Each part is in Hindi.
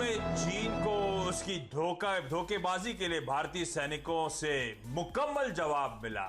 में चीन को उसकी धोखेबाजी के लिए भारतीय सैनिकों से मुकम्मल जवाब मिला।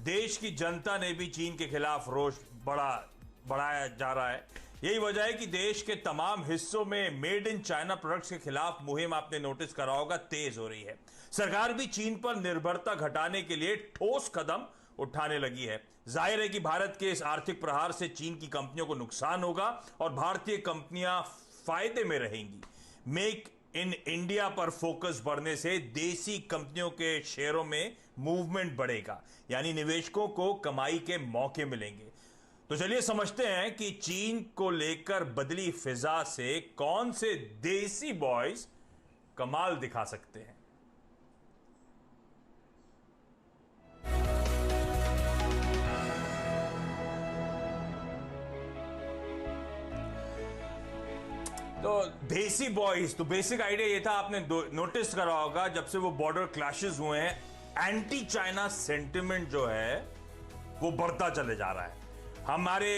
देश की जनता ने भी चीन के खिलाफ रोष बढ़ाया जा रहा है। यही वजह है कि देश के तमाम हिस्सों में मेड इन चाइना प्रोडक्ट्स के खिलाफ मुहिम आपने नोटिस करा होगा तेज हो रही है। सरकार भी चीन पर निर्भरता घटाने के लिए ठोस कदम उठाने लगी है। जाहिर है कि भारत के इस आर्थिक प्रहार से चीन की कंपनियों को नुकसान होगा और भारतीय कंपनियां फायदे में रहेंगी। मेक इन इंडिया पर फोकस बढ़ने से देसी कंपनियों के शेयरों में मूवमेंट बढ़ेगा, यानी निवेशकों को कमाई के मौके मिलेंगे। तो चलिए समझते हैं कि चीन को लेकर बदली फिजा से कौन से देसी बॉयज कमाल दिखा सकते हैं। तो देसी बॉयज, तो बेसिक आइडिया ये था, आपने नोटिस करा होगा जब से वो बॉर्डर क्लैशेस हुए हैं, एंटी चाइना सेंटिमेंट जो है वो बढ़ता चले जा रहा है। हमारे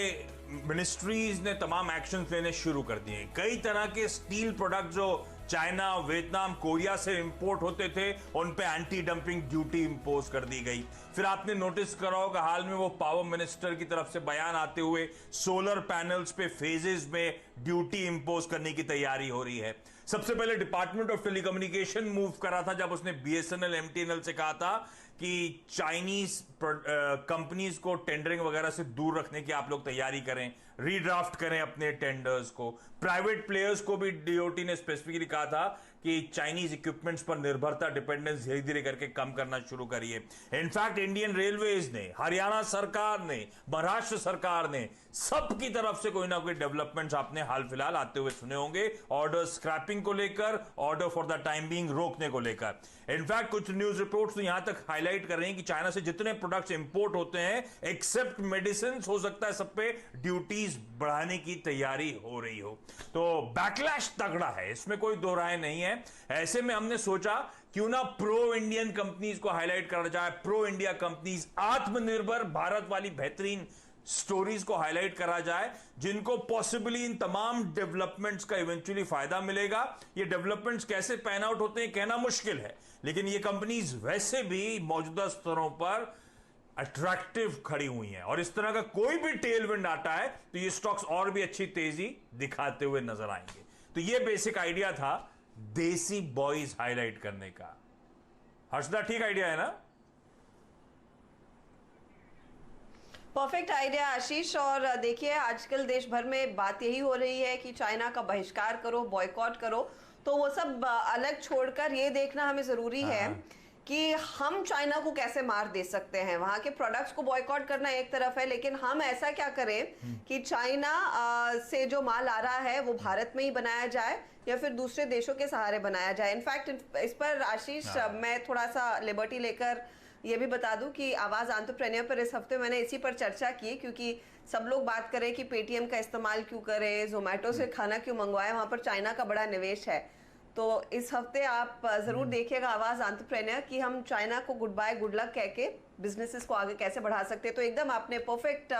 मिनिस्ट्रीज ने तमाम एक्शन लेने शुरू कर दिए। कई तरह के स्टील प्रोडक्ट जो चाइना, वियतनाम, कोरिया से इंपोर्ट होते थे उन पे एंटी डंपिंग ड्यूटी इंपोज कर दी गई। फिर आपने नोटिस करा होगा हाल में वो पावर मिनिस्टर की तरफ से बयान आते हुए सोलर पैनल्स पे फेजेस में ड्यूटी इंपोज करने की तैयारी हो रही है। सबसे पहले डिपार्टमेंट ऑफ टेलीकम्युनिकेशन मूव करा था जब उसने बीएसएनएल, एमटीएनएल से कहा था कि चाइनीज कंपनीज को टेंडरिंग वगैरह से दूर रखने की आप लोग तैयारी करें, रीड्राफ्ट करें अपने टेंडर्स को। प्राइवेट प्लेयर्स को भी डीओटी ने स्पेसिफिकली कहा था कि चाइनीज इक्विपमेंट्स पर निर्भरता, डिपेंडेंस धीरे धीरे करके कम करना शुरू करिए। इनफैक्ट इंडियन रेलवेज ने, हरियाणा सरकार ने, महाराष्ट्र सरकार ने, सबकी तरफ से कोई ना कोई डेवलपमेंट्स आपने हाल फिलहाल आते हुए सुने होंगे, ऑर्डर स्क्रैपिंग को लेकर, order for the time being रोकने को लेकर। इनफैक्ट कुछ न्यूज रिपोर्ट्स तो यहां तक हाईलाइट कर रही हैं कि चाइना से जितने प्रोडक्ट्स इंपोर्ट होते हैं एक्सेप्ट मेडिसिन, हो सकता है सब पे ड्यूटीज बढ़ाने की तैयारी हो रही हो। तो बैकलैश तगड़ा है, इसमें कोई दो राय नहीं है। ऐसे में हमने सोचा क्यों ना प्रो इंडियन कंपनीज को हाईलाइट करा जाए, प्रो इंडिया कंपनीज, आत्मनिर्भर भारत वाली बेहतरीन स्टोरीज को हाईलाइट करा जाए जिनको पॉसिबली इन तमाम डेवलपमेंट्स का इवेंचुअली फायदा मिलेगा। ये डेवलपमेंट्स कैसे पैन आउट होते हैं कहना मुश्किल है, लेकिन ये कंपनीज वैसे भी मौजूदा स्तरों पर अट्रैक्टिव खड़ी हुई हैं और इस तरह का कोई भी टेल विंड आता है तो ये स्टॉक्स और भी अच्छी तेजी दिखाते हुए नजर आएंगे। तो ये बेसिक आइडिया था देसी बॉयज हाईलाइट करने का। हर्षदा, ठीक आइडिया है ना? परफेक्ट आइडिया आशीष। और देखिए आजकल देश भर में बात यही हो रही है कि चाइना का बहिष्कार करो, बॉयकॉट करो। तो वो सब अलग छोड़कर ये देखना हमें जरूरी है कि हम चाइना को कैसे मार दे सकते हैं। वहां के प्रोडक्ट्स को बॉयकॉट करना एक तरफ है, लेकिन हम ऐसा क्या करें कि चाइना से जो माल आ रहा है वो भारत में ही बनाया जाए या फिर दूसरे देशों के सहारे बनाया जाए। इनफैक्ट इस पर आशीष मैं थोड़ा सा लिबर्टी लेकर ये भी बता दूं कि आवाज एंटरप्रेन्योर पर इस हफ्ते मैंने इसी पर चर्चा की, क्योंकि सब लोग बात करें कि पेटीएम का इस्तेमाल क्यों करें, जोमेटो से खाना क्यों मंगवाएं, वहां पर चाइना का बड़ा निवेश है। तो इस हफ्ते आप जरूर देखिएगा आवाज एंटरप्रेन्योर कि हम चाइना को गुड बाय, गुड लक कह के बिजनेसेस को आगे कैसे बढ़ा सकते हैं। तो एकदम आपने परफेक्ट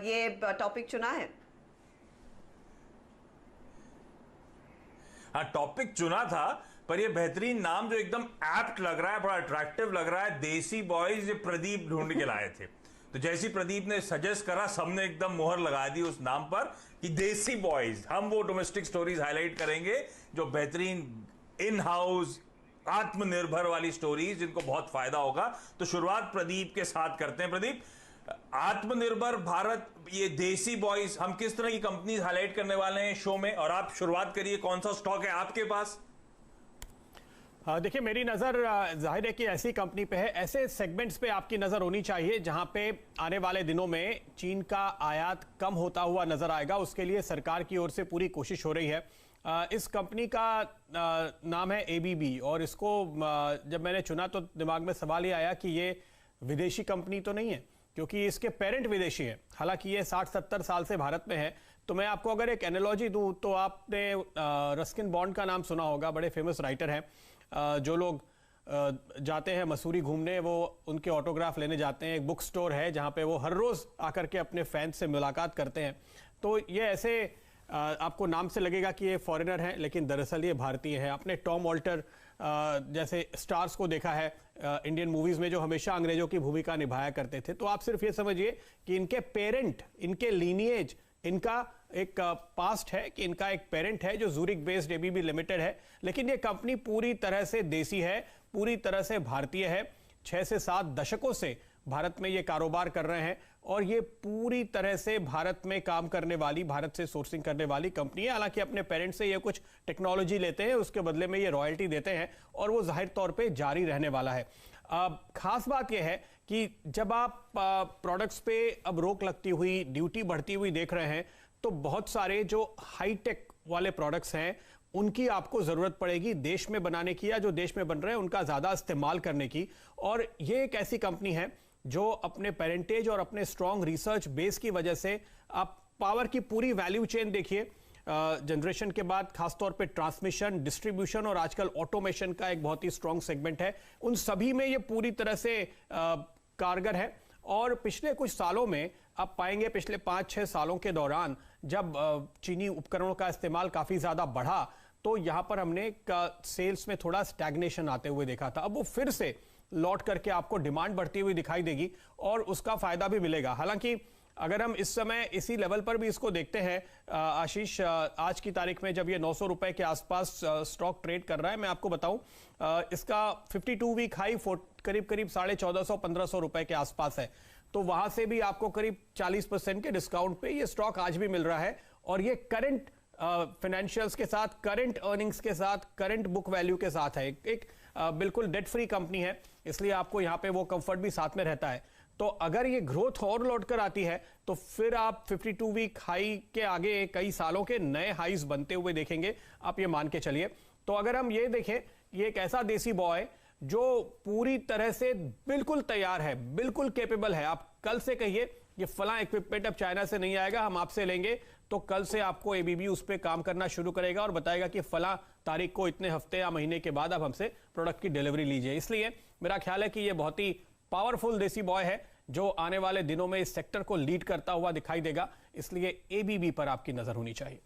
ये टॉपिक चुना है। हाँ, टॉपिक चुना था, पर ये बेहतरीन नाम जो एकदम एप्ट लग रहा है, बड़ा अट्रैक्टिव लग रहा है, देसी बॉयज, ये प्रदीप ढूंढ के लाए थे। तो जैसी प्रदीप ने सजेस्ट करा सबने एकदम मुहर लगा दी उस नाम पर कि देसी बॉयज। हम वो डोमेस्टिक स्टोरीज हाईलाइट करेंगे जो बेहतरीन इन हाउस आत्मनिर्भर वाली स्टोरीज जिनको बहुत फायदा होगा। तो शुरुआत प्रदीप के साथ करते हैं। प्रदीप, आत्मनिर्भर भारत, ये देसी बॉयज, हम किस तरह की कंपनीज हाईलाइट करने वाले हैं शो में, और आप शुरुआत करिए, कौन सा स्टॉक है आपके पास? देखिए, मेरी नज़र जाहिर है कि ऐसी कंपनी पे है, ऐसे सेगमेंट्स पे आपकी नज़र होनी चाहिए जहां पे आने वाले दिनों में चीन का आयात कम होता हुआ नज़र आएगा। उसके लिए सरकार की ओर से पूरी कोशिश हो रही है। इस कंपनी का नाम है एबीबी, और इसको जब मैंने चुना तो दिमाग में सवाल ये आया कि ये विदेशी कंपनी तो नहीं है, क्योंकि इसके पेरेंट विदेशी हैं। हालांकि ये 60-70 साल से भारत में है। तो मैं आपको अगर एक एनालॉजी दूं तो आपने रस्किन बॉन्ड का नाम सुना होगा, बड़े फेमस राइटर हैं। जो लोग जाते हैं मसूरी घूमने, वो उनके ऑटोग्राफ लेने जाते हैं। एक बुक स्टोर है जहाँ पे वो हर रोज़ आकर के अपने फैंस से मुलाकात करते हैं। तो ये ऐसे आपको नाम से लगेगा कि ये फॉरेनर हैं, लेकिन दरअसल ये भारतीय हैं। आपने टॉम ऑल्टर जैसे स्टार्स को देखा है इंडियन मूवीज में, जो हमेशा अंग्रेजों की भूमिका निभाया करते थे। तो आप सिर्फ ये समझिए कि इनके पेरेंट, इनके लीनिएज, इनका एक पास्ट है कि इनका एक पेरेंट है जो जूरिक बेस्ड एबीबी लिमिटेड है, लेकिन ये कंपनी पूरी तरह से देसी है, पूरी तरह से भारतीय है। 6 से 7 दशकों से भारत में ये कारोबार कर रहे हैं और ये पूरी तरह से भारत में काम करने वाली, भारत से सोर्सिंग करने वाली कंपनी है। हालांकि अपने पेरेंट से ये कुछ टेक्नोलॉजी लेते हैं, उसके बदले में ये रॉयल्टी देते हैं और वो जाहिर तौर पे जारी रहने वाला है। खास बात यह है कि जब आप प्रोडक्ट्स पे अब रोक लगती हुई, ड्यूटी बढ़ती हुई देख रहे हैं, तो बहुत सारे जो हाईटेक वाले प्रोडक्ट्स हैं उनकी आपको जरूरत पड़ेगी देश में बनाने की, या जो देश में बन रहे हैं उनका ज्यादा इस्तेमाल करने की। और ये एक ऐसी कंपनी है जो अपने पेरेंटेज और अपने स्ट्रॉन्ग रिसर्च बेस की वजह से, आप पावर की पूरी वैल्यू चेन देखिए, जनरेशन के बाद खासतौर पे ट्रांसमिशन, डिस्ट्रीब्यूशन और आजकल ऑटोमेशन का एक बहुत ही स्ट्रॉन्ग सेगमेंट है, उन सभी में ये पूरी तरह से कारगर है। और पिछले कुछ सालों में आप पाएंगे, पिछले 5-6 सालों के दौरान जब चीनी उपकरणों का इस्तेमाल काफी ज्यादा बढ़ा, तो यहां पर हमने सेल्स में थोड़ा स्टैग्नेशन आते हुए देखा था। अब वो फिर से लौट करके आपको डिमांड बढ़ती हुई दिखाई देगी और उसका फायदा भी मिलेगा। हालांकि अगर हम इस समय इसी लेवल पर भी इसको देखते हैं आशीष, आज की तारीख में जब ये 900 रुपए के आसपास स्टॉक ट्रेड कर रहा है, मैं आपको बताऊं इसका 52 वीक हाई करीब 1450-1500 रुपए के आसपास है। तो वहां से भी आपको करीब 40% के डिस्काउंट पे ये स्टॉक आज भी मिल रहा है और ये करंट फाइनेंशियल्स के साथ, करंट अर्निंग्स के साथ, करंट बुक वैल्यू के साथ है। एक बिल्कुल डेट फ्री कंपनी है, इसलिए आपको यहां पे वो कंफर्ट भी साथ में रहता है। तो अगर ये ग्रोथ और लौट कर आती है तो फिर आप 52 वीक हाई के आगे कई सालों के नए हाईज बनते हुए देखेंगे, आप ये मान के चलिए। तो अगर हम ये देखें, ये एक ऐसा देसी बॉय जो पूरी तरह से बिल्कुल तैयार है, बिल्कुल कैपेबल है। आप कल से कहिए ये फला इक्विपमेंट अब चाइना से नहीं आएगा, हम आपसे लेंगे, तो कल से आपको एबीबी उस पर काम करना शुरू करेगा और बताएगा कि फला तारीख को इतने हफ्ते या महीने के बाद अब हमसे प्रोडक्ट की डिलीवरी लीजिए। इसलिए मेरा ख्याल है कि ये बहुत ही पावरफुल देसी बॉय है जो आने वाले दिनों में इस सेक्टर को लीड करता हुआ दिखाई देगा, इसलिए एबीबी पर आपकी नजर होनी चाहिए।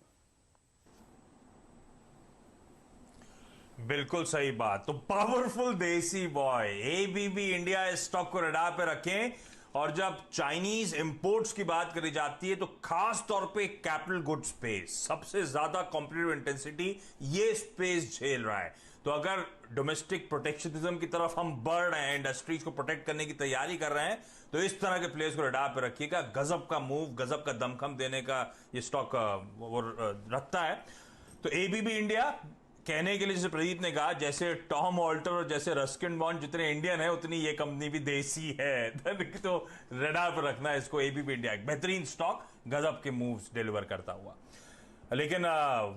बिल्कुल सही बात। तो पावरफुल देसी बॉय एबीबी इंडिया इस स्टॉक को रडार पे रखें। और जब चाइनीज इंपोर्ट्स की बात करी जाती है तो खास तौर पे कैपिटल गुड स्पेस, सबसे ज्यादा कॉम्पिटिटिव इंटेंसिटी ये स्पेस झेल रहा है। तो अगर डोमेस्टिक प्रोटेक्शनिज्म की तरफ हम बढ़ रहे हैं, इंडस्ट्रीज को प्रोटेक्ट करने की तैयारी कर रहे हैं, तो इस तरह के प्लेयर्स को रडार पे रखिएगा। गजब का मूव, गजब का दमखम देने का ये स्टॉक रखता है। तो एबीबी इंडिया कहने के लिए, जैसे प्रदीप ने कहा, जैसे टॉम ऑल्टर और जैसे रस्किन बॉन्ड जितने इंडियन है उतनी ये कंपनी भी देसी है। तो रडार पर रखना है इसको। एबीबी इंडिया एक बेहतरीन स्टॉक, गजब के मूव्स डिलीवर करता हुआ। लेकिन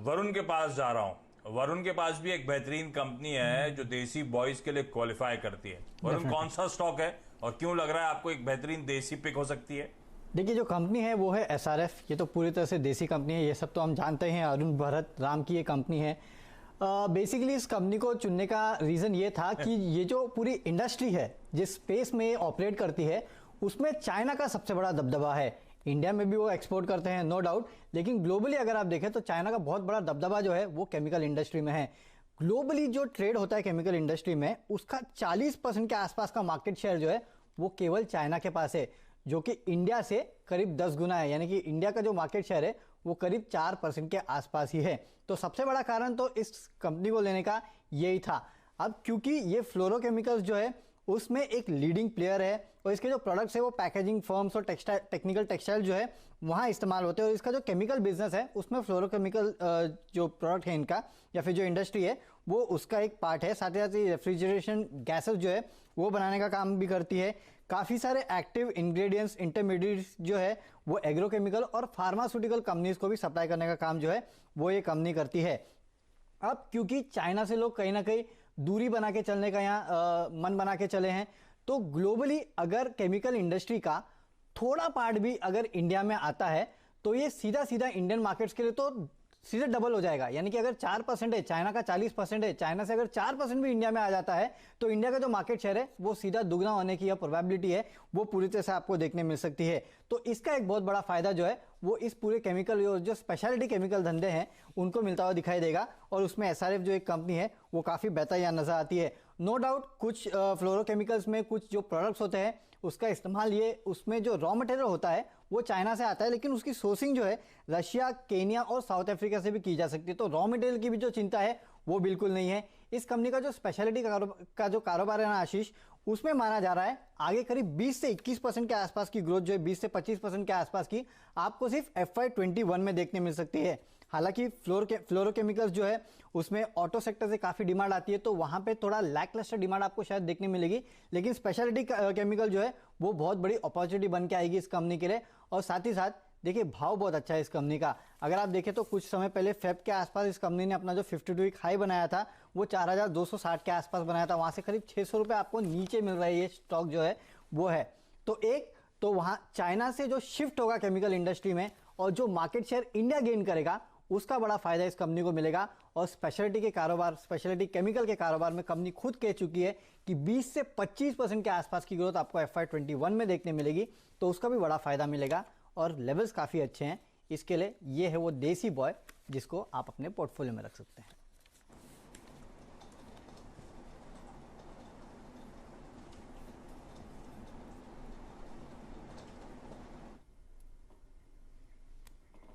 वरुण के पास जा रहा हूं। वरुण के पास भी एक बेहतरीन कंपनी है जो देसी बॉयज के लिए क्वालिफाई करती है। वरुण, कौन सा स्टॉक है और क्यों लग रहा है आपको एक बेहतरीन देसी पिक हो सकती है? देखिए, जो कंपनी है वो है एसआरएफ। ये तो पूरी तरह से देसी कंपनी है, ये सब तो हम जानते हैं। अरुण भरत राम की ये कंपनी है। बेसिकली इस कंपनी को चुनने का रीज़न ये था कि ये जो पूरी इंडस्ट्री है, जिस स्पेस में ऑपरेट करती है, उसमें चाइना का सबसे बड़ा दबदबा है। इंडिया में भी वो एक्सपोर्ट करते हैं, नो डाउट, लेकिन ग्लोबली अगर आप देखें तो चाइना का बहुत बड़ा दबदबा जो है वो केमिकल इंडस्ट्री में है। ग्लोबली जो ट्रेड होता है केमिकल इंडस्ट्री में, उसका 40% के आसपास का मार्केट शेयर जो है वो केवल चाइना के पास है, जो कि इंडिया से करीब 10 गुना है। यानी कि इंडिया का जो मार्केट शेयर है वो करीब 4% के आसपास ही है। तो सबसे बड़ा कारण तो इस कंपनी को लेने का यही था। अब क्योंकि ये फ्लोरोकेमिकल्स जो है उसमें एक लीडिंग प्लेयर है और इसके जो प्रोडक्ट्स है वो पैकेजिंग फर्म्स और टेक्निकल टेक्सटाइल जो है वहाँ इस्तेमाल होते हैं। और इसका जो केमिकल बिजनेस है उसमें फ्लोरोकेमिकल जो प्रोडक्ट है इनका, या फिर जो इंडस्ट्री है, वो उसका एक पार्ट है। साथ ही साथ रेफ्रिजरेशन गैसेस जो है वो बनाने का काम भी करती है। काफ़ी सारे एक्टिव इंग्रेडिएंट्स, इंटरमीडिएट्स जो है वो एग्रोकेमिकल और फार्मास्यूटिकल कंपनीज को भी सप्लाई करने का काम जो है वो ये कंपनी करती है। अब क्योंकि चाइना से लोग कहीं ना कहीं दूरी बना के चलने का यहाँ मन बना के चले हैं, तो ग्लोबली अगर केमिकल इंडस्ट्री का थोड़ा पार्ट भी अगर इंडिया में आता है तो ये सीधा सीधा इंडियन मार्केट्स के लिए तो सीधे डबल हो जाएगा। यानी कि अगर 4% है, चाइना का 40% है, चाइना से अगर 4% भी इंडिया में आ जाता है तो इंडिया का जो मार्केट शेयर है वो सीधा दुगना होने की प्रोबेबिलिटी है वो पूरी तरह से आपको देखने मिल सकती है। तो इसका एक बहुत बड़ा फायदा जो है वो इस पूरे केमिकल जो स्पेशलिटी केमिकल धंधे हैं उनको मिलता हुआ दिखाई देगा, और उसमें एसआरएफ जो एक कंपनी है वो काफ़ी बेहतर यहाँ नजर आती है। नो डाउट कुछ फ्लोरोकेमिकल्स में कुछ जो प्रोडक्ट्स होते हैं उसका इस्तेमाल ये उसमें जो रॉ मटेरियल होता है वो चाइना से आता है, लेकिन उसकी सोर्सिंग जो है रशिया, केनिया और साउथ अफ्रीका से भी की जा सकती है। तो रॉ मटेरियल की भी जो चिंता है वो बिल्कुल नहीं है। इस कंपनी का जो स्पेशलिटी का जो कारोबार है ना आशीष, उसमें माना जा रहा है आगे करीब 20 से 21% के आसपास की ग्रोथ जो है 20 से 25% के आसपास की आपको सिर्फ FY21 में देखने मिल सकती है। हालांकि फ्लोरोकेमिकल्स जो है उसमें ऑटो सेक्टर से काफ़ी डिमांड आती है, तो वहाँ पे थोड़ा लैकलस्टर डिमांड आपको शायद देखने मिलेगी, लेकिन स्पेशलिटी केमिकल जो है वो बहुत बड़ी अपॉर्चुनिटी बन के आएगी इस कंपनी के लिए। और साथ ही साथ देखिए भाव बहुत अच्छा है इस कंपनी का। अगर आप देखें तो कुछ समय पहले फेब के आसपास इस कंपनी ने अपना जो 52 वीक हाई बनाया था वो 4260 के आसपास बनाया था, वहाँ से करीब 600 रुपये आपको नीचे मिल रहा है ये स्टॉक जो है वो है। तो एक तो वहाँ चाइना से जो शिफ्ट होगा केमिकल इंडस्ट्री में और जो मार्केट शेयर इंडिया गेन करेगा उसका बड़ा फायदा इस कंपनी को मिलेगा। और स्पेशलिटी केमिकल के कारोबार में कंपनी खुद कह चुकी है कि 20 से 25% के आसपास की ग्रोथ आपको FY21 में देखने मिलेगी, तो उसका भी बड़ा फायदा मिलेगा और लेवल्स काफ़ी अच्छे हैं इसके लिए। ये है वो देसी बॉय जिसको आप अपने पोर्टफोलियो में रख सकते हैं।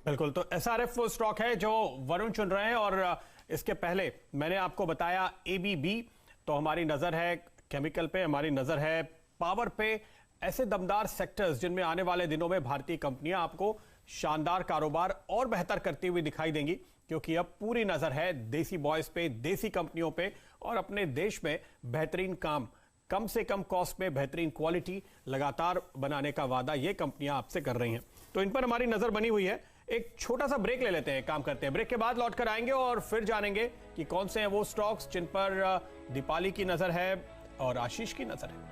बिल्कुल, तो एसआरएफ वो स्टॉक है जो वरुण चुन रहे हैं, और इसके पहले मैंने आपको बताया ABB। तो हमारी नजर है केमिकल पे, हमारी नजर है पावर पे, ऐसे दमदार सेक्टर्स जिनमें आने वाले दिनों में भारतीय कंपनियां आपको शानदार कारोबार और बेहतर करती हुई दिखाई देंगी, क्योंकि अब पूरी नजर है देसी बॉयज पे, देसी कंपनियों पे, और अपने देश में बेहतरीन काम, कम से कम कॉस्ट में बेहतरीन क्वालिटी लगातार बनाने का वादा ये कंपनियां आपसे कर रही हैं। तो इन पर हमारी नजर बनी हुई है। एक छोटा सा ब्रेक ले लेते हैं, काम करते हैं, ब्रेक के बाद लौट कर आएंगे और फिर जानेंगे कि कौन से हैं वो स्टॉक्स जिन पर दीपाली की नजर है और आशीष की नजर है।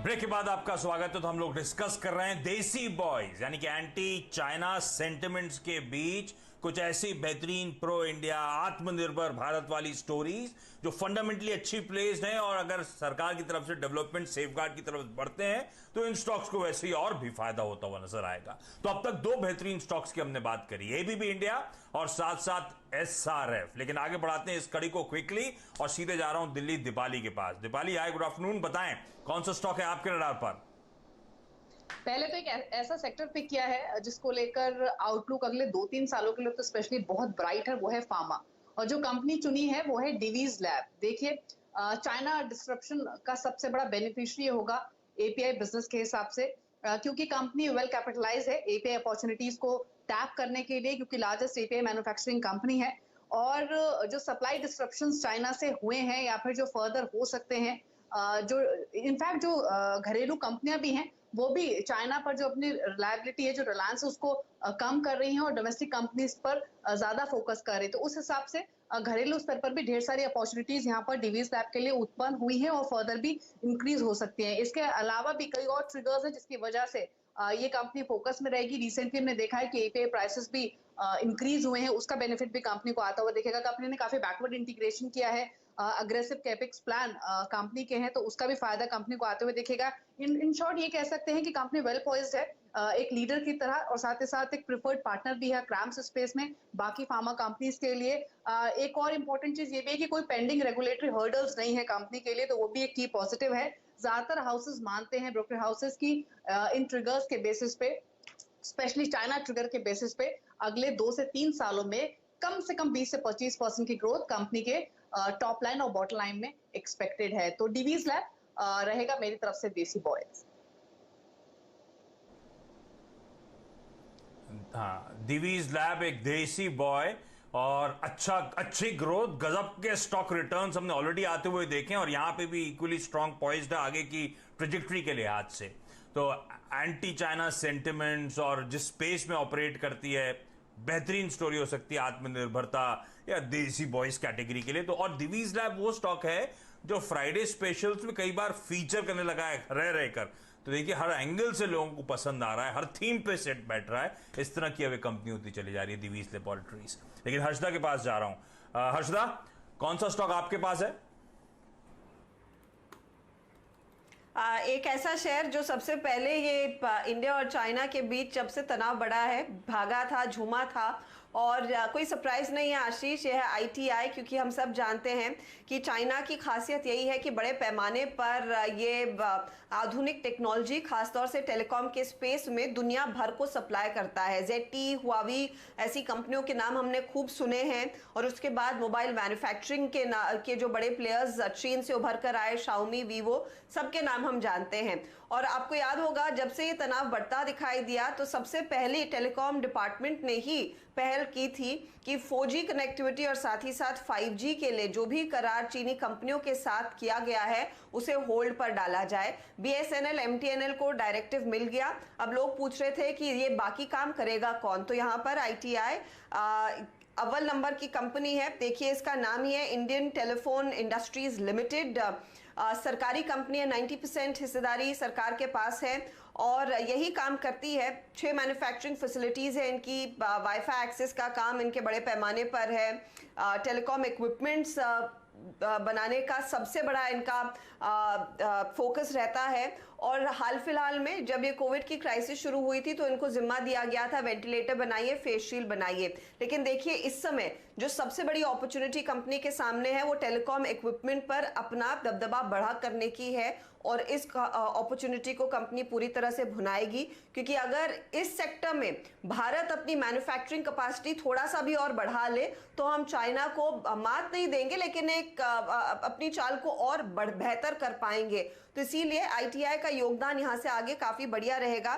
ब्रेक के बाद आपका स्वागत है। तो हम लोग डिस्कस कर रहे हैं देसी बॉयज यानी कि एंटी चाइना सेंटिमेंट्स के बीच कुछ ऐसी बेहतरीन प्रो इंडिया आत्मनिर्भर भारत वाली स्टोरीज जो फंडामेंटली अच्छी प्लेस्ड हैं, और अगर सरकार की तरफ से डेवलपमेंट सेफगार्ड की तरफ बढ़ते हैं तो इन स्टॉक्स को वैसे ही और भी फायदा होता हुआ नजर आएगा। तो अब तक दो बेहतरीन स्टॉक्स की हमने बात करी, ABB इंडिया और साथ साथ SRF। लेकिन आगे बढ़ाते हैं इस कड़ी को क्विकली और सीधे जा रहा हूं दिल्ली दीपाली के पास। दीपाली, हाय, गुड आफ्टरनून। बताएं कौन सा स्टॉक है आपके रडार पर? पहले तो एक ऐसा सेक्टर पिक किया है जिसको लेकर आउटलुक अगले 2-3 सालों के लिए तो स्पेशली बहुत ब्राइट है, वो है फार्मा। और जो कंपनी चुनी है वो है डिवीज लैब। देखिए, चाइना डिस्ट्रप्शन का सबसे बड़ा बेनिफिशियरी होगा API बिजनेस के हिसाब से, क्योंकि कंपनी वेल कैपिटलाइज है API अपॉर्चुनिटीज को टैप करने के लिए, क्योंकि लार्जेस्ट API मैन्युफैक्चरिंग कंपनी है। और जो सप्लाई डिस्ट्रप्शंस चाइना से हुए हैं या फिर जो फर्दर हो सकते हैं, जो इनफैक्ट जो घरेलू कंपनियां भी हैं वो भी चाइना पर जो अपनी रिलायबिलिटी है, जो रिलायंस उसको कम कर रही हैं और डोमेस्टिक कंपनीज पर ज्यादा फोकस कर रही है। तो उस हिसाब से घरेलू स्तर पर भी ढेर सारी अपॉर्चुनिटीज यहाँ पर डिवीज लैब के लिए उत्पन्न हुई हैं और फर्दर भी इंक्रीज हो सकती हैं। इसके अलावा भी कई और ट्रिगर्स हैं जिसकी वजह से ये कंपनी फोकस में रहेगी। रिसेंटली हमने देखा है कि API प्राइसेस भी इंक्रीज हुए हैं, उसका बेनिफिट भी कंपनी को आता हुआ दिखेगा। कंपनी ने काफी बैकवर्ड इंटीग्रेशन किया है, अग्रेसिव कैपेक्स प्लान कंपनी के हैं, तो उसका भी फायदा कंपनी को आते हुए दिखेगा। इन शॉर्ट ये कह सकते हैं कि कंपनी वेल पॉइज्ड है एक लीडर की तरह, और साथ ही साथ एक प्रिफर्ड पार्टनर भी है क्रैम्स स्पेस में बाकी फार्मा कंपनीज के लिए। एक और इम्पोर्टेंट चीज ये भी है कि कोई पेंडिंग रेगुलेटरी हर्डल्स नहीं है कंपनी के लिए, तो वो भी एक की पॉजिटिव है। ज्यादातर हाउसेस मानते हैं, ब्रोकर हाउसेस की इन ट्रिगर्स के बेसिस पे, स्पेशली चाइना ट्रिगर के बेसिस पे, अगले 2 से 3 सालों में कम से कम 20 से 25% की ग्रोथ कंपनी के टॉप लाइन और बॉटम लाइन में एक्सपेक्टेड है। तो डिवीज लैब रहेगा मेरी तरफ से देसी बॉयज। हाँ, डिवीज लैब एक देसी बॉय और अच्छी ग्रोथ, गजब के स्टॉक रिटर्न्स हमने ऑलरेडी आते हुए देखे हैं, और यहां पे भी इक्वली स्ट्रांग पॉइज्ड है आगे की ट्रेजेक्टरी के लिहाज से। तो एंटी चाइना सेंटिमेंट्स और जिस स्पेस में ऑपरेट करती है बेहतरीन स्टोरी हो सकती है आत्मनिर्भरता या देसी बॉयज कैटेगरी के लिए। तो और दिवीज लैब वो स्टॉक है जो फ्राइडे स्पेशल्स में कई बार फीचर करने लगा है रहकर। तो देखिए हर एंगल से लोगों को पसंद आ रहा है, हर थीम पे सेट बैठ रहा है। इस तरह की अब कंपनी होती चली जा रही है दिवीज लेबोरेटरीज। लेकिन हर्षदा के पास जा रहा हूं। हर्षदा, कौन सा स्टॉक आपके पास है? एक ऐसा शेयर जो सबसे पहले ये इंडिया और चाइना के बीच जब से तनाव बढ़ा है, भागा था, झूमा था, और कोई सरप्राइज नहीं है आशीष, ये है ITI। क्योंकि हम सब जानते हैं कि चाइना की खासियत यही है कि बड़े पैमाने पर ये आधुनिक टेक्नोलॉजी खासतौर से टेलीकॉम के स्पेस में दुनिया भर को सप्लाई करता है। ZTE, हुआवी ऐसी कंपनियों के नाम हमने खूब सुने हैं। और उसके बाद मोबाइल मैन्युफैक्चरिंग के जो बड़े प्लेयर्स चीन से उभर कर आए, शाओमी, वीवो, सबके नाम हम जानते हैं। और आपको याद होगा जब से ये तनाव बढ़ता दिखाई दिया तो सबसे पहले टेलीकॉम डिपार्टमेंट ने ही पहल की थी कि 4G कनेक्टिविटी और साथ ही साथ 5G के लिए जो भी करार चीनी कंपनियों के साथ किया गया है उसे होल्ड पर डाला जाए। BSNL, MTNL को डायरेक्टिव मिल गया। अब लोग पूछ रहे थे कि ये बाकी काम करेगा कौन, तो यहाँ पर ITI अव्वल नंबर की कंपनी है। देखिए इसका नाम ही है इंडियन टेलीफोन इंडस्ट्रीज लिमिटेड। सरकारी कंपनी है, 90% हिस्सेदारी सरकार के पास है और यही काम करती है। 6 मैन्युफैक्चरिंग फैसिलिटीज है इनकी, वाईफाई एक्सेस का काम इनके बड़े पैमाने पर है, टेलीकॉम इक्विपमेंट्स बनाने का सबसे बड़ा इनका फोकस रहता है। और हाल फिलहाल में जब ये कोविड की क्राइसिस शुरू हुई थी तो इनको जिम्मा दिया गया था वेंटिलेटर बनाइए, फेस शील्ड बनाइए। लेकिन देखिए इस समय जो सबसे बड़ी अपॉर्चुनिटी कंपनी के सामने है वो टेलीकॉम इक्विपमेंट पर अपना दबदबा बढ़ा करने की है और इस अपॉर्चुनिटी को कंपनी पूरी तरह से भुनाएगी। क्योंकि अगर इस सेक्टर में भारत अपनी मैन्युफैक्चरिंग कैपेसिटी थोड़ा सा भी और बढ़ा ले तो हम चाइना को मात नहीं देंगे, लेकिन एक अपनी चाल को और बेहतर कर पाएंगे। तो इसीलिए ITI का योगदान यहां से आगे काफी बढ़िया रहेगा।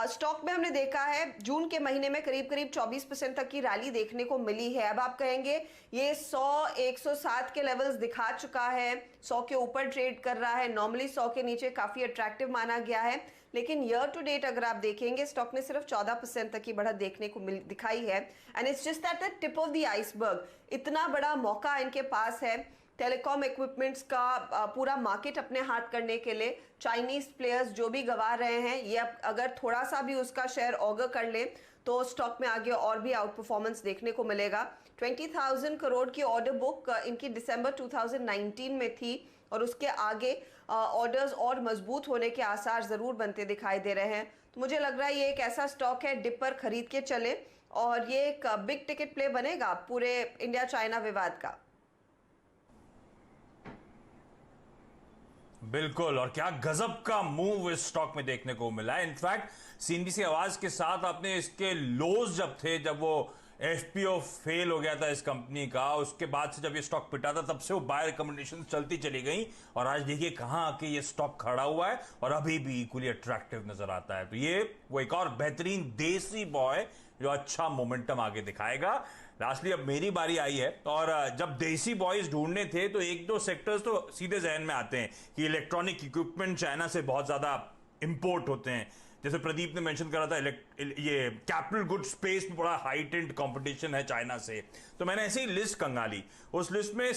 स्टॉक में हमने देखा है जून के महीने में करीब 24% तक की रैली देखने को मिली है। अब आप कहेंगे ये 100, 107 के लेवल्स दिखा चुका है, 100 के ऊपर ट्रेड कर रहा है, नॉर्मली 100 के नीचे काफी अट्रैक्टिव माना गया है। लेकिन ईयर टू डेट अगर आप देखेंगे स्टॉक ने सिर्फ 14% तक की बढ़त देखने को दिखाई है। And it's just at the tip of the iceberg. इतना बड़ा मौका इनके पास है टेलीकॉम इक्विपमेंट्स का पूरा मार्केट अपने हाथ करने के लिए। चाइनीज प्लेयर्स जो भी गंवा रहे हैं ये अगर थोड़ा सा भी उसका शेयर ऑगर कर ले तो स्टॉक में आगे और भी आउट परफॉर्मेंस देखने को मिलेगा। 20,000 करोड़ की ऑर्डर बुक इनकी दिसंबर 2019 में थी और उसके आगे ऑर्डर्स और मजबूत होने के आसार जरूर बनते दिखाई दे रहे हैं। तो मुझे लग रहा है ये एक ऐसा स्टॉक है डिप पर खरीद के चले और ये एक बिग टिकट प्ले बनेगा पूरे इंडिया चाइना विवाद का। बिल्कुल, और क्या गजब का मूव इस स्टॉक में देखने को मिला है। इनफैक्ट CNBC आवाज के साथ आपने इसके लोज जब थे, जब वो FPO फेल हो गया था इस कंपनी का, उसके बाद से जब ये स्टॉक पिटा था तब से वो बाय रिकमेंडेशन चलती चली गई और आज देखिए कहां आके ये स्टॉक खड़ा हुआ है और अभी भी इक्वली अट्रैक्टिव नजर आता है। तो ये वो एक और बेहतरीन देसी बॉय जो अच्छा मोमेंटम आगे दिखाएगा। लास्टली अब मेरी बारी आई है और जब देसी बॉयज ढूंढने थे तो एक दो सेक्टर्स तो सीधे जहन में आते हैं कि इलेक्ट्रॉनिक इक्विपमेंट चाइना से बहुत ज्यादा इंपोर्ट होते हैं। जैसे प्रदीप ने मेंशन करा था ये कैपिटल गुड स्पेस में बड़ा हाइटेंड कंपटीशन है चाइना से, तो मैंने ऐसे ही लिस्ट कंगाली। उस लिस्ट में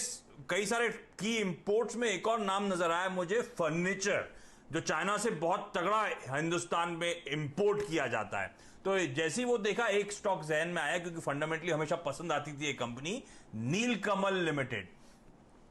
कई सारे की इंपोर्ट्स में एक और नाम नजर आया मुझे, फर्नीचर, जो चाइना से बहुत तगड़ा हिंदुस्तान में इंपोर्ट किया जाता है। तो जैसे ही वो देखा एक स्टॉक जहन में आया, क्योंकि फंडामेंटली हमेशा पसंद आती थी ये कंपनी, नीलकमल लिमिटेड।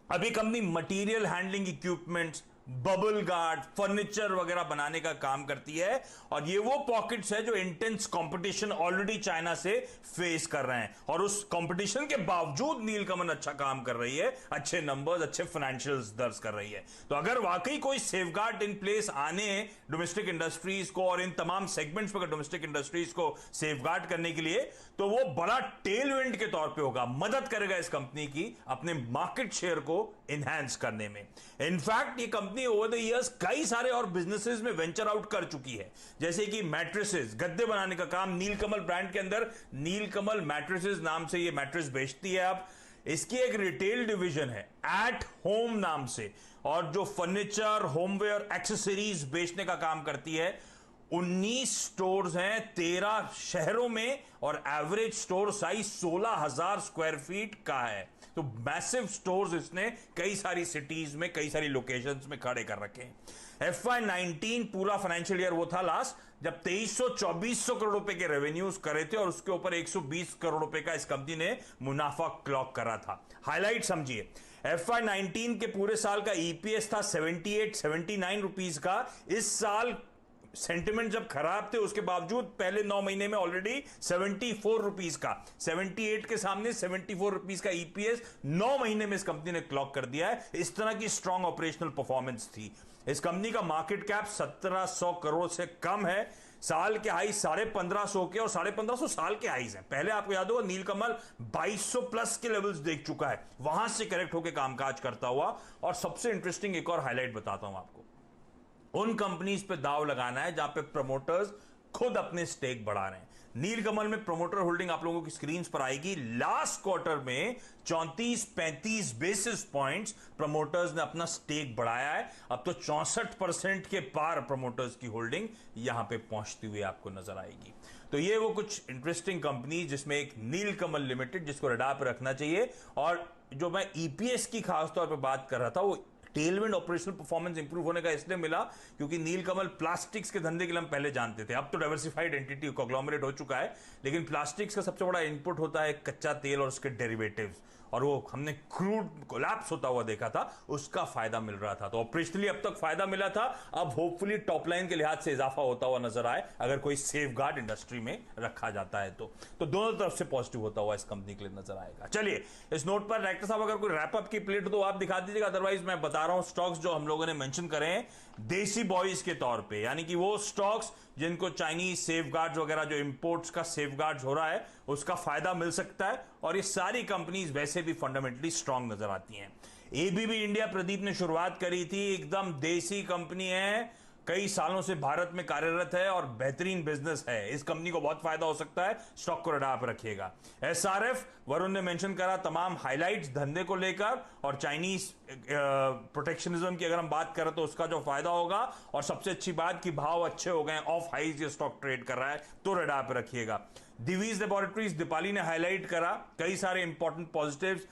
अभी company material handling equipments, bubble guard, furniture वगैरह बनाने का काम करती है और ये वो पॉकेट्स है जो इंटेंस कंपटीशन ऑलरेडी चाइना से फेस कर रहे हैं और उस कंपटीशन के बावजूद नीलकमल अच्छा काम कर रही है, अच्छे नंबर्स, अच्छे फाइनेंशियल्स दर्ज कर रही है। तो अगर वाकई कोई सेफगार्ड इन प्लेस आने डोमेस्टिक इंडस्ट्रीज को और इन तमाम सेगमेंट्स पर डोमेस्टिक इंडस्ट्रीज को सेफगार्ड करने के लिए, तो वो बड़ा टेलविंड के तौर पे होगा, मदद करेगा इस कंपनी की अपने मार्केट शेयर को इनहैंस करने में। इनफैक्ट ये कंपनी ओवर द इयर्स कई सारे और बिजनेसेस में वेंचर आउट कर चुकी है, जैसे कि मैट्रेसेस, गद्दे बनाने का काम नीलकमल ब्रांड के अंदर नीलकमल मैट्रेसेस नाम से ये मैट्रेस बेचती है। अब इसकी एक रिटेल डिवीजन है एट होम नाम से, और जो फर्नीचर, होमवेयर, एक्सेसरीज बेचने का काम करती है, 19 स्टोर्स हैं 13 शहरों में और average store size 16,000 square feet का है। तो मैसिव स्टोर्स इसने कई सारी सिटीज में, कई सारी लोकेशंस में खड़े कर रखे हैं। FY19 पूरा फाइनेंशियल ईयर वो था लास्ट जब 2300-2400 करोड़ रुपए के रेवेन्यूज करे थे और उसके ऊपर 120 करोड़ रुपए का इस कंपनी ने मुनाफा क्लॉक करा था। हाईलाइट समझिए, FY19 के पूरे साल का EPS था 78-79 रुपीज का। इस साल सेंटिमेंट जब खराब थे उसके बावजूद पहले 9 महीने में ऑलरेडी 74 रुपीज का, 78 के सामने 74 रुपीज का EPS 9 महीने में इस कंपनी ने क्लॉक कर दिया है। इस तरह की स्ट्रॉन्ग ऑपरेशनल परफॉर्मेंस थी। इस कंपनी का मार्केट कैप 1700 करोड़ से कम है। साल के हाई 1550 के और 1550 साल के हाईज हैं। पहले आपको याद होगा नीलकमल 2200 प्लस के लेवल्स देख चुका है, वहां से करेक्ट होकर कामकाज करता हुआ। और सबसे इंटरेस्टिंग एक और हाईलाइट बताता हूं आपको, उन कंपनीज पे दाव लगाना है जहां पे प्रमोटर्स खुद अपने स्टेक बढ़ा रहे हैं। नीलकमल में प्रमोटर होल्डिंग आप लोगों की स्क्रीन पर आएगी। लास्ट क्वार्टर में 34-35 बेसिस पॉइंट्स प्रमोटर्स ने अपना स्टेक बढ़ाया है। अब तो 64% के पार प्रमोटर्स की होल्डिंग यहां पे पहुंचती हुई आपको नजर आएगी। तो ये वो कुछ इंटरेस्टिंग कंपनी जिसमें एक नीलकमल लिमिटेड जिसको रडार पर रखना चाहिए। और जो मैं EPS की खासतौर पर बात कर रहा था, वो टेलविंड ऑपरेशनल परफॉर्मेंस इंप्रूव होने का इसलिए मिला क्योंकि नीलकमल प्लास्टिक्स के धंधे के लिए हम पहले जानते थे। अब तो डाइवर्सिफाइड एंटिटी कॉन्ग्लोमरेट हो चुका है, लेकिन प्लास्टिक्स का सबसे बड़ा इनपुट होता है कच्चा तेल और उसके डेरिवेटिव्स, और वो हमने क्रूड कोलैप्स होता हुआ देखा था, उसका फायदा मिल रहा था। तो ऑपरेशनली अब तक फायदा मिला था, अब होपफुली टॉप लाइन के लिहाज से इजाफा होता हुआ नजर आए अगर कोई सेफगार्ड इंडस्ट्री में रखा जाता है तो दोनों तरफ से पॉजिटिव होता हुआ इस कंपनी के लिए नजर आएगा। चलिए इस नोट पर डायरेक्टर साहब अगर कोई रैपअप की प्लेट तो आप दिखा दीजिएगा, अदरवाइज मैं बता रहा हूं स्टॉक्स जो हम लोगों ने मेंशन करे हैं देसी बॉयज के तौर पे, यानी कि वो स्टॉक्स जिनको चाइनीज सेफगार्ड्स वगैरह जो इंपोर्ट्स का सेफगार्ड्स हो रहा है उसका फायदा मिल सकता है। और ये सारी कंपनीज वैसे भी फंडामेंटली स्ट्रांग नजर आती हैं। ABB इंडिया प्रदीप ने शुरुआत करी थी, एकदम देसी कंपनी है, कई सालों से भारत में कार्यरत है और बेहतरीन बिजनेस है। इस कंपनी को बहुत फायदा हो सकता है, स्टॉक को रडार पर रखिएगा। SRF वरुण ने मेंशन करा तमाम हाइलाइट्स धंधे को लेकर और चाइनीज प्रोटेक्शनिज्म की अगर हम बात करें तो उसका जो फायदा होगा, और सबसे अच्छी बात कि भाव अच्छे हो गए, ऑफ हाइज ये स्टॉक ट्रेड कर रहा है, तो रडार पर रखिएगा। दिवीज लेबोरेटरीज दीपाली ने हाईलाइट करा कई सारे इंपॉर्टेंट पॉजिटिव्स।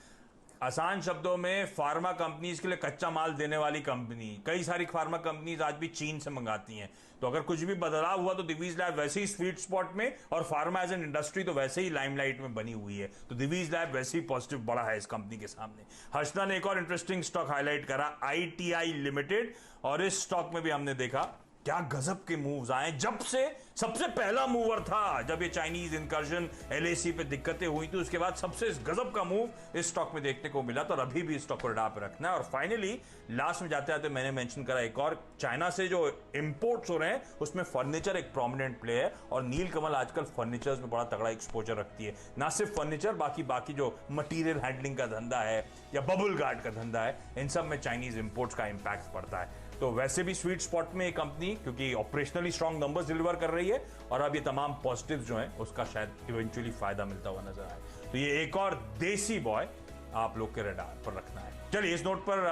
आसान शब्दों में फार्मा कंपनीज के लिए कच्चा माल देने वाली कंपनी, कई सारी फार्मा कंपनीज आज भी चीन से मंगाती हैं, तो अगर कुछ भी बदलाव हुआ तो दिवीज लैब वैसे ही स्वीट स्पॉट में, और फार्मा एज एन इंडस्ट्री तो वैसे ही लाइमलाइट में बनी हुई है, तो दिवीज लैब वैसे ही पॉजिटिव बढ़ा है इस कंपनी के सामने। हर्षना ने एक और इंटरेस्टिंग स्टॉक हाईलाइट करा, ITI लिमिटेड, और इस स्टॉक में भी हमने देखा क्या गजब के मूव्स आए। जब से सबसे पहला मूवर था जब ये चाइनीज इंकर्जन LAC पे दिक्कतें हुई थी, उसके बाद सबसे गजब का मूव इस स्टॉक में देखने को मिला, तो अभी भी इस स्टॉक को रडार पे रखना है। और फाइनली लास्ट में जाते जाते मैंने मेंशन करा एक और, चाइना से जो इंपोर्ट्स हो रहे हैं उसमें फर्नीचर एक प्रोमिनेंट प्ले है, और नीलकमल आजकल फर्नीचर में बड़ा तगड़ा एक्सपोजर रखती है। ना सिर्फ फर्नीचर, बाकी जो मटीरियल हैंडलिंग का धंधा है या बबल गार्ड का धंधा है, इन सब में चाइनीज इंपोर्ट्स का इंपैक्ट पड़ता है। तो वैसे भी स्वीट स्पॉट में ये कंपनी क्योंकि ऑपरेशनली स्ट्रांग नंबर्स डिलीवर कर रही है, और अब ये तमाम पॉजिटिव्स जो हैं उसका शायद इवेंचुअली फायदा मिलता हुआ नजर आए, तो ये एक और देसी बॉय आप लोग के रडार पर रखना है। चलिए इस नोट पर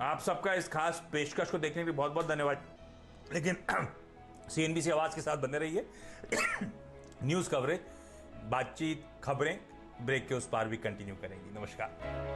आप सबका इस खास पेशकश को देखने के लिए बहुत बहुत धन्यवाद। लेकिन CNBC आवाज के साथ बने रहिए। न्यूज कवरेज, बातचीत, खबरें ब्रेक के उस पार भी कंटिन्यू करेंगी। नमस्कार।